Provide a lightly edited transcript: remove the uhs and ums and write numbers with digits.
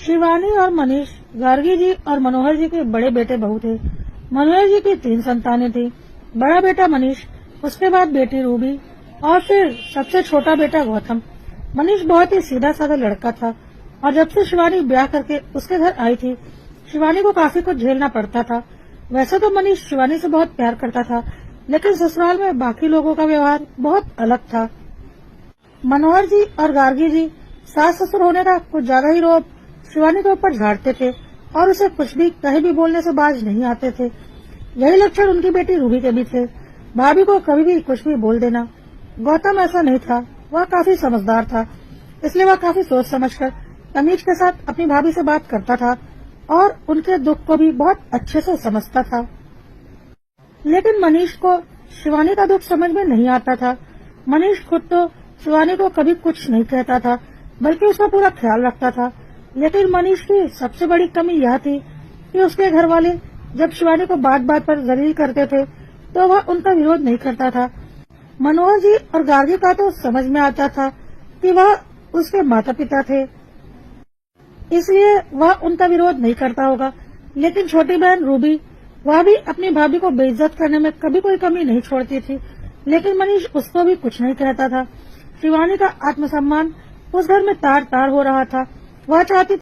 शिवानी और मनीष गार्गी जी और मनोहर जी के बड़े बेटे बहू थे। मनोहर जी की 3 संतानें थी। बड़ा बेटा मनीष, उसके बाद बेटी रूबी और फिर सबसे छोटा बेटा गौतम। मनीष बहुत ही सीधा साधा लड़का था और जब से शिवानी ब्याह करके उसके घर आई थी, शिवानी को काफी कुछ झेलना पड़ता था। वैसे तो मनीष शिवानी से बहुत प्यार करता था, लेकिन ससुराल में बाकी लोगों का व्यवहार बहुत अलग था। मनोहर जी और गार्गी जी सास ससुर होने का कुछ ज्यादा ही रोब शिवानी के ऊपर झाड़ते थे और उसे कुछ भी कहीं भी बोलने से बाज नहीं आते थे। यही लक्षण उनकी बेटी रूबी के भी थे, भाभी को कभी भी कुछ भी बोल देना। गौतम ऐसा नहीं था, वह काफी समझदार था, इसलिए वह काफी सोच समझकर तमीज के साथ अपनी भाभी से बात करता था और उनके दुख को भी बहुत अच्छे से समझता था। लेकिन मनीष को शिवानी का दुख समझ में नहीं आता था। मनीष खुद तो शिवानी को कभी कुछ नहीं कहता था, बल्कि उसका पूरा ख्याल रखता था। लेकिन मनीष की सबसे बड़ी कमी यह थी कि उसके घर वाले जब शिवानी को बात बात पर जलील करते थे तो वह उनका विरोध नहीं करता था। मनोहर जी और गार्गी का तो समझ में आता था कि वह उसके माता पिता थे, इसलिए वह उनका विरोध नहीं करता होगा। लेकिन छोटी बहन रूबी, वह भी अपनी भाभी को बेइज्जत करने में कभी कोई कमी नहीं छोड़ती थी, लेकिन मनीष उसको भी कुछ नहीं कहता था। शिवानी का आत्मसम्मान उस घर में तार तार हो रहा था। वह चाहती